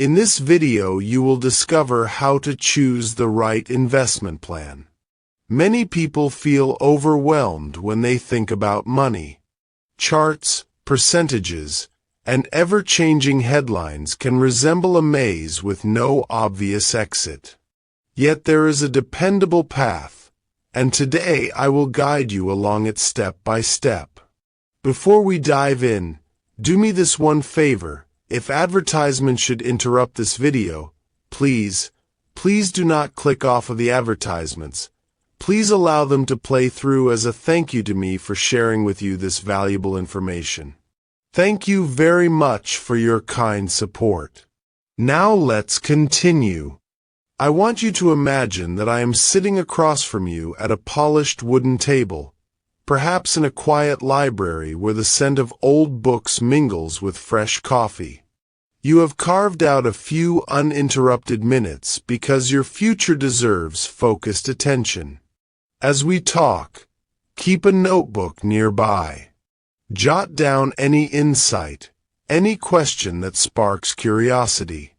In this video, you will discover how to choose the right investment plan. Many people feel overwhelmed when they think about money. Charts, percentages, and ever-changing headlines can resemble a maze with no obvious exit. Yet there is a dependable path, and today I will guide you along it step by step. Before we dive in, do me this one favor. If advertisements should interrupt this video, please do not click off of the advertisements. Please allow them to play through as a thank you to me for sharing with you this valuable information. Thank you very much for your kind support. Now let's continue. I want you to imagine that I am sitting across from you at a polished wooden table, perhaps in a quiet library where the scent of old books mingles with fresh coffee. You have carved out a few uninterrupted minutes because your future deserves focused attention. As we talk, keep a notebook nearby. Jot down any insight, any question that sparks curiosity.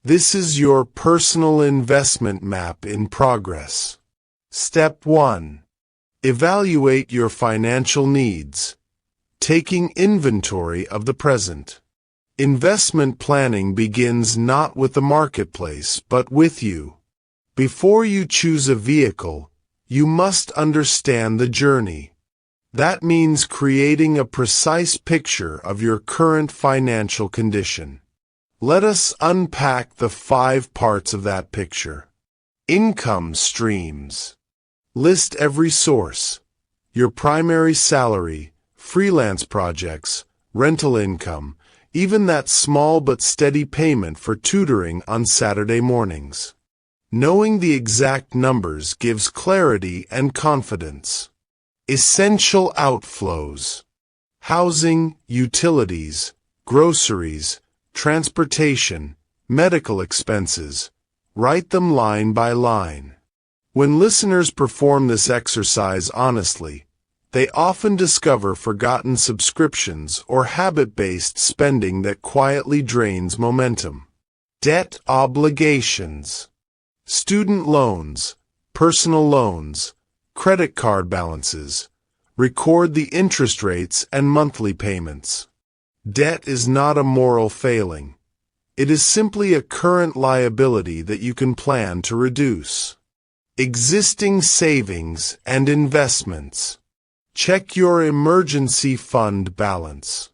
This is your personal investment map in progress. Step 1. Evaluate your financial needs, taking inventory of the present. Investment planning begins not with the marketplace, but with you. Before you choose a vehicle, you must understand the journey. That means creating a precise picture of your current financial condition. Let us unpack the 5 parts of that picture. Income streams. List every source: your primary salary, freelance projects, rental income, even that small but steady payment for tutoring on Saturday mornings. Knowing the exact numbers gives clarity and confidence. Essential outflows: housing, utilities, groceries, transportation, medical expenses. Write them line by line. When listeners perform this exercise honestly, they often discover forgotten subscriptions or habit-based spending that quietly drains momentum. Debt obligations. Student loans, personal loans, credit card balances. Record the interest rates and monthly payments. Debt is not a moral failing. It is simply a current liability that you can plan to reduce. Existing savings and investments. Check your emergency fund balance.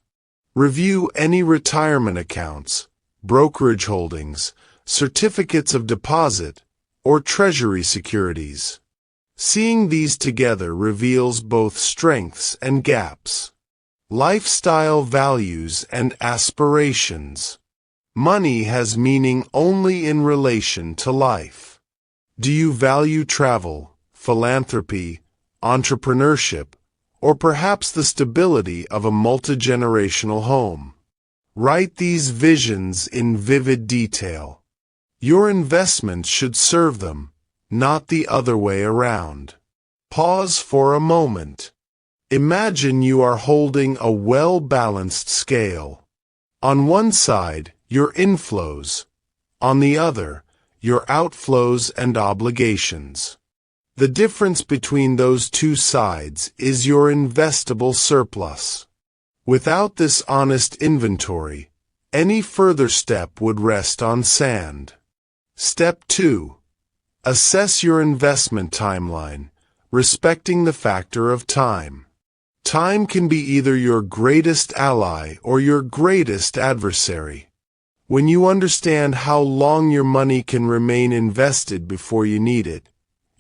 Review any retirement accounts, brokerage holdings, certificates of deposit, or treasury securities. Seeing these together reveals both strengths and gaps. Lifestyle values and aspirations. Money has meaning only in relation to life. Do you value travel, philanthropy, entrepreneurship, or perhaps the stability of a multi-generational home? Write these visions in vivid detail. Your investments should serve them, not the other way around. Pause for a moment. Imagine you are holding a well-balanced scale. On one side, your inflows. On the other, your outflows and obligations. The difference between those two sides is your investable surplus. Without this honest inventory, any further step would rest on sand. Step 2. Assess your investment timeline, respecting the factor of time. Time can be either your greatest ally or your greatest adversary. When you understand how long your money can remain invested before you need it,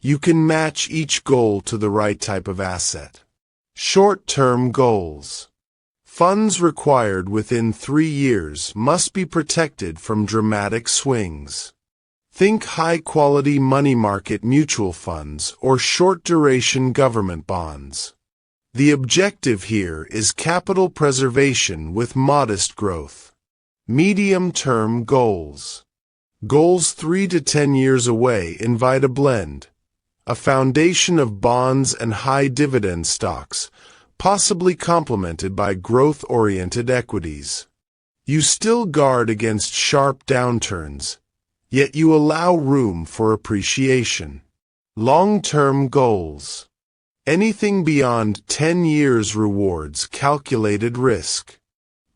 you can match each goal to the right type of asset. Short-term goals. Funds required within 3 years must be protected from dramatic swings. Think high-quality money market mutual funds or short-duration government bonds. The objective here is capital preservation with modest growth. Medium-term goals. Goals 3 to 10 years away invite a blend, a foundation of bonds and high-dividend stocks, possibly complemented by growth-oriented equities. You still guard against sharp downturns, yet you allow room for appreciation. Long-term goals. Anything beyond 10 years rewards calculated risk.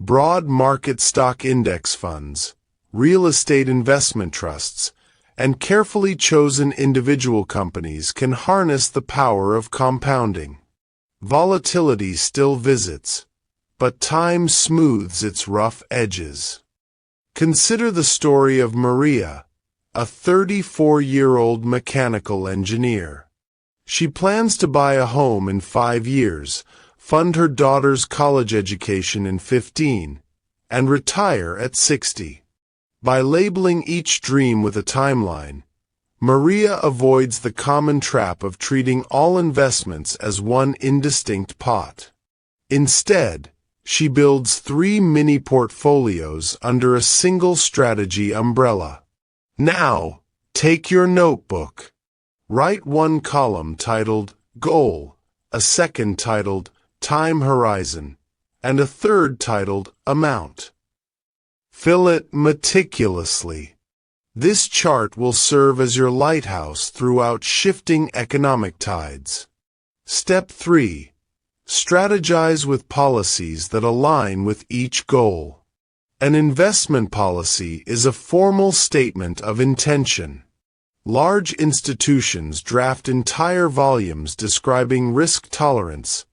Broad market stock index funds, real estate investment trusts, and carefully chosen individual companies can harness the power of compounding. Volatility still visits, but time smooths its rough edges. Consider the story of Maria, a 34-year-old mechanical engineer. She plans to buy a home in 5 years, fund her daughter's college education in 15, and retire at 60. By labeling each dream with a timeline, Maria avoids the common trap of treating all investments as one indistinct pot. Instead, she builds 3 mini portfolios under a single strategy umbrella. Now, take your notebook. Write one column titled Goal, a second titled Time Horizon, and a third titled Amount. Fill it meticulously. This chart will serve as your lighthouse throughout shifting economic tides. Step 3. Strategize with policies that align with each goal. An investment policy is a formal statement of intention. Large institutions draft entire volumes describing risk tolerance,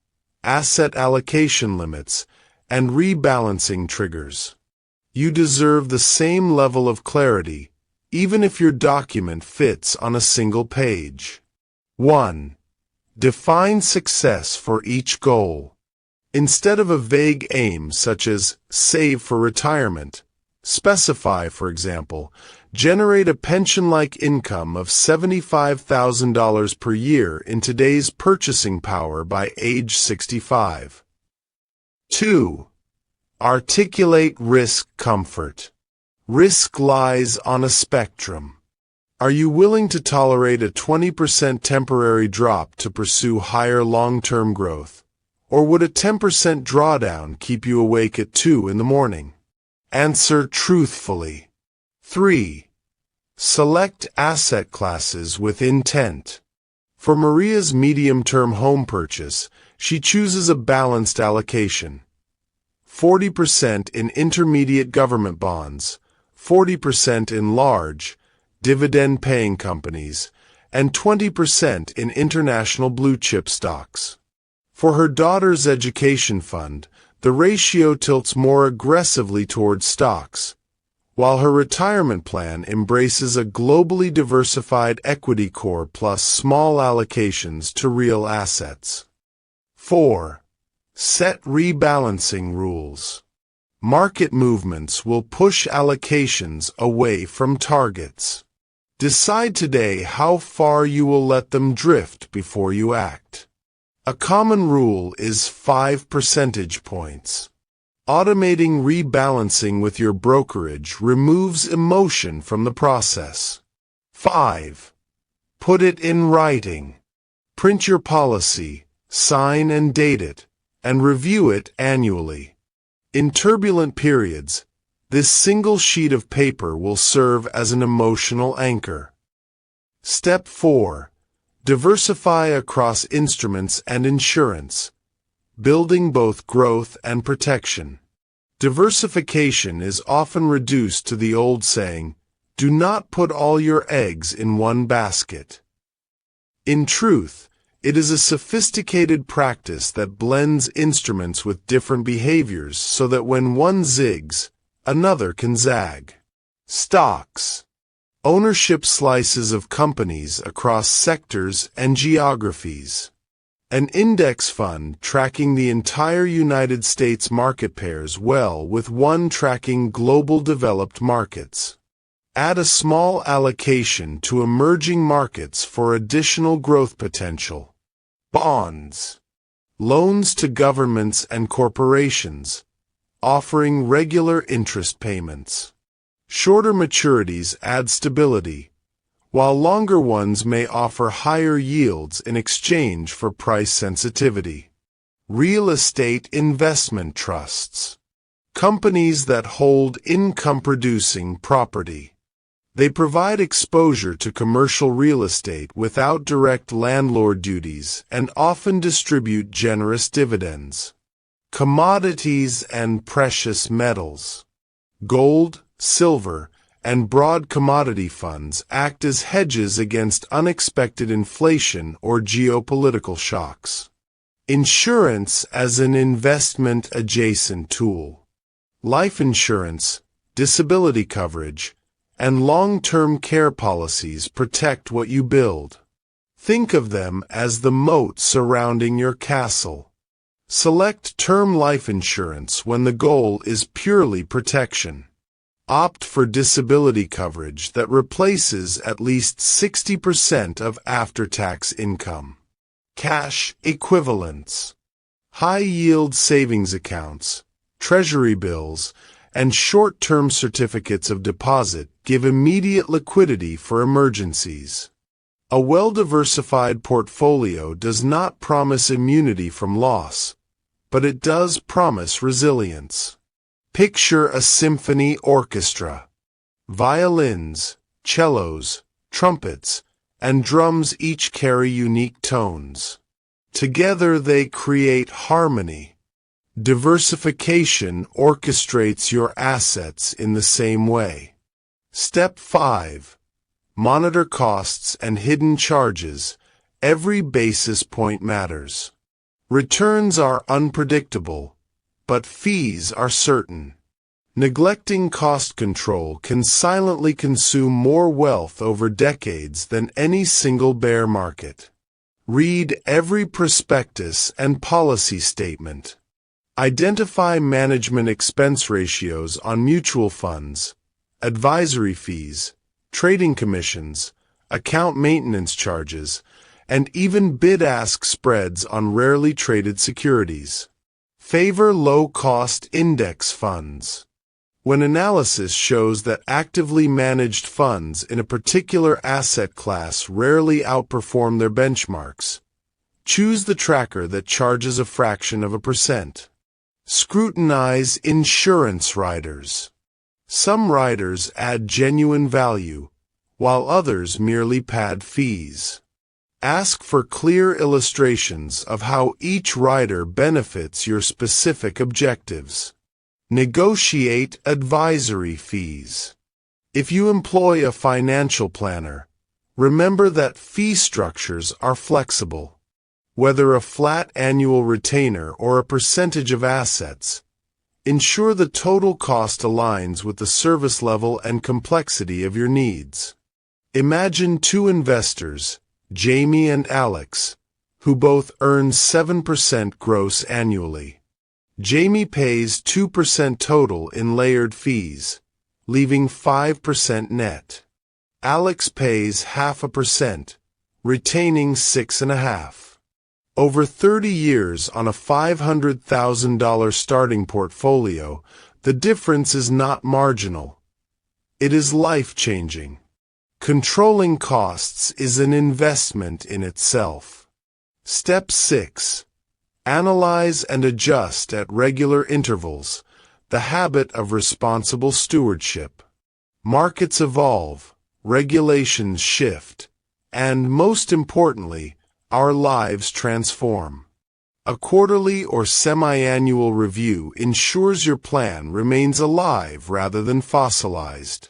asset allocation limits, and rebalancing triggers. You deserve the same level of clarity, even if your document fits on a single page. 1. Define success for each goal. Instead of a vague aim such as save for retirement, specify, for example, generate a pension-like income of $75,000 per year in today's purchasing power by age 65. 2. Articulate risk comfort. Risk lies on a spectrum. Are you willing to tolerate a 20% temporary drop to pursue higher long-term growth? Or would a 10% drawdown keep you awake at 2 in the morning? Answer truthfully. 3. Select asset classes with intent. For Maria's medium-term home purchase, she chooses a balanced allocation. 40% in intermediate government bonds, 40% in large, dividend-paying companies, and 20% in international blue-chip stocks. For her daughter's education fund, the ratio tilts more aggressively towards stocks, while her retirement plan embraces a globally diversified equity core plus small allocations to real assets. 4. Set rebalancing rules. Market movements will push allocations away from targets. Decide today how far you will let them drift before you act. A common rule is 5 percentage points. Automating rebalancing with your brokerage removes emotion from the process. 5. Put it in writing. Print your policy, sign and date it, and review it annually. In turbulent periods, this single sheet of paper will serve as an emotional anchor. Step 4. Diversify across instruments and insurance, building both growth and protection. Diversification is often reduced to the old saying, "Do not put all your eggs in one basket." In truth, it is a sophisticated practice that blends instruments with different behaviors so that when one zigs, another can zag. Stocks. Ownership slices of companies across sectors and geographies. An index fund tracking the entire United States market pairs well with one tracking global developed markets. Add a small allocation to emerging markets for additional growth potential. Bonds. Loans to governments and corporations, offering regular interest payments. Shorter maturities add stability, while longer ones may offer higher yields in exchange for price sensitivity. Real estate investment trusts. Companies that hold income-producing property. They provide exposure to commercial real estate without direct landlord duties and often distribute generous dividends. Commodities and precious metals. Gold, silver, and broad commodity funds act as hedges against unexpected inflation or geopolitical shocks. Insurance as an investment-adjacent tool. Life insurance, disability coverage, and long-term care policies protect what you build. Think of them as the moat surrounding your castle. Select term life insurance when the goal is purely protection. Opt for disability coverage that replaces at least 60% of after-tax income. Cash equivalents. High-yield savings accounts, treasury bills, and short-term certificates of deposit give immediate liquidity for emergencies. A well-diversified portfolio does not promise immunity from loss, but it does promise resilience. Picture a symphony orchestra. Violins, cellos, trumpets, and drums each carry unique tones. Together they create harmony. Diversification orchestrates your assets in the same way. Step 5. Monitor costs and hidden charges. Every basis point matters. Returns are unpredictable, but fees are certain. Neglecting cost control can silently consume more wealth over decades than any single bear market. Read every prospectus and policy statement. Identify management expense ratios on mutual funds, advisory fees, trading commissions, account maintenance charges, and even bid-ask spreads on rarely traded securities. Favor low-cost index funds. When analysis shows that actively managed funds in a particular asset class rarely outperform their benchmarks, choose the tracker that charges a fraction of a percent. Scrutinize insurance riders. Some riders add genuine value, while others merely pad fees. Ask for clear illustrations of how each rider benefits your specific objectives. Negotiate advisory fees. If you employ a financial planner, remember that fee structures are flexible. Whether a flat annual retainer or a percentage of assets, ensure the total cost aligns with the service level and complexity of your needs. Imagine two investors, Jamie and Alex, who both earn 7% gross annually. Jamie pays 2% total in layered fees, leaving 5% net. Alex pays 0.5%, retaining 6.5%. Over 30 years on a $500,000 starting portfolio, the difference is not marginal. It is life-changing. Controlling costs is an investment in itself. Step 6. Analyze and adjust at regular intervals, the habit of responsible stewardship. Markets evolve, regulations shift, and, most importantly, our lives transform. A quarterly or semi-annual review ensures your plan remains alive rather than fossilized.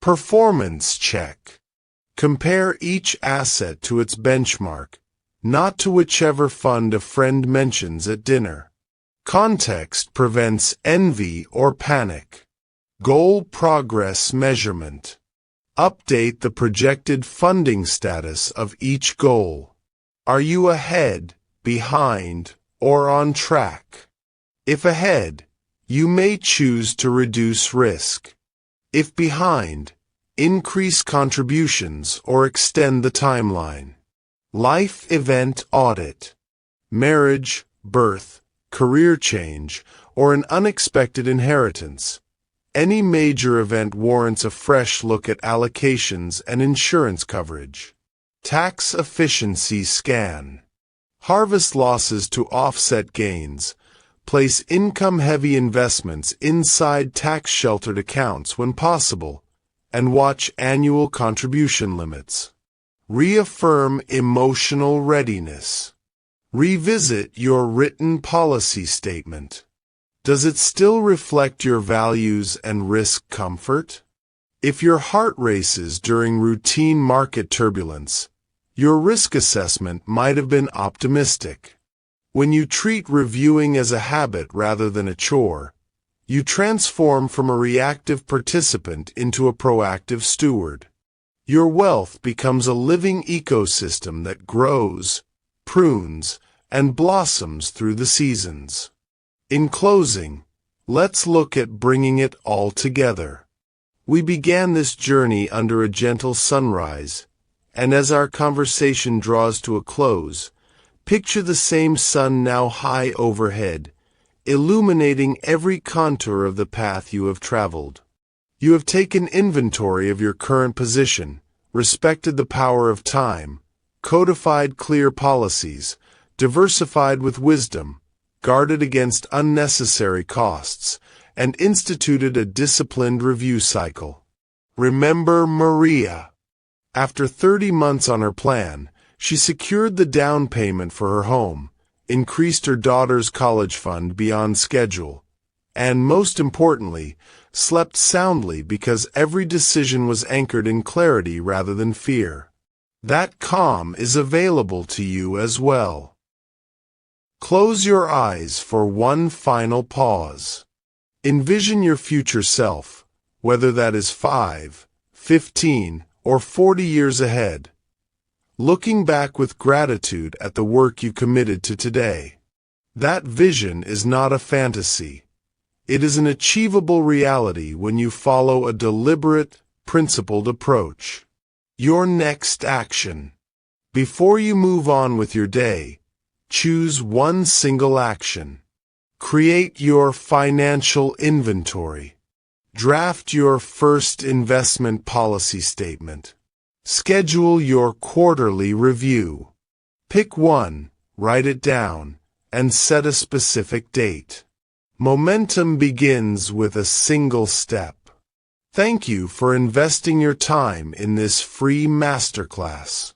Performance check. Compare each asset to its benchmark, not to whichever fund a friend mentions at dinner. Context prevents envy or panic. Goal progress measurement. Update the projected funding status of each goal. Are you ahead, behind, or on track? If ahead, you may choose to reduce risk. If behind, increase contributions or extend the timeline. Life event audit. Marriage, birth, career change, or an unexpected inheritance. Any major event warrants a fresh look at allocations and insurance coverage. Tax efficiency scan. Harvest losses to offset gains, Place income-heavy investments inside tax-sheltered accounts when possible, and watch annual contribution limits. Reaffirm emotional readiness. Revisit your written policy statement. Does it still reflect your values and risk comfort? If your heart races during routine market turbulence, your risk assessment might have been optimistic. When you treat reviewing as a habit rather than a chore, you transform from a reactive participant into a proactive steward. Your wealth becomes a living ecosystem that grows, prunes, and blossoms through the seasons. In closing, let's look at bringing it all together. We began this journey under a gentle sunrise, and as our conversation draws to a close, picture the same sun now high overhead, illuminating every contour of the path you have traveled. You have taken inventory of your current position, respected the power of time, codified clear policies, diversified with wisdom, guarded against unnecessary costs, and instituted a disciplined review cycle. Remember Maria. After 30 months on her plan, she secured the down payment for her home, increased her daughter's college fund beyond schedule, and most importantly, slept soundly because every decision was anchored in clarity rather than fear. That calm is available to you as well. Close your eyes for one final pause. Envision your future self, whether that is 5, 15, or 40 years ahead, looking back with gratitude at the work you committed to today. That vision is not a fantasy. It is an achievable reality when you follow a deliberate, principled approach. Your next action. Before you move on with your day, choose one single action. Create your financial inventory. Draft your first investment policy statement. Schedule your quarterly review. Pick one, write it down, and set a specific date. Momentum begins with a single step. Thank you for investing your time in this free masterclass.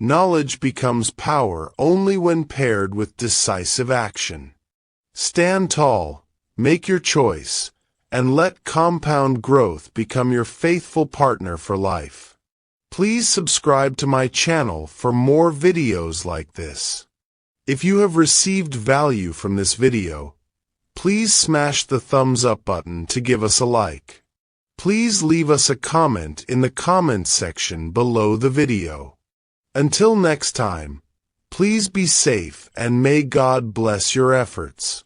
Knowledge becomes power only when paired with decisive action. Stand tall, make your choice, and let compound growth become your faithful partner for life. Please subscribe to my channel for more videos like this. If you have received value from this video, please smash the thumbs up button to give us a like. Please leave us a comment in the comments section below the video. Until next time, please be safe and may God bless your efforts.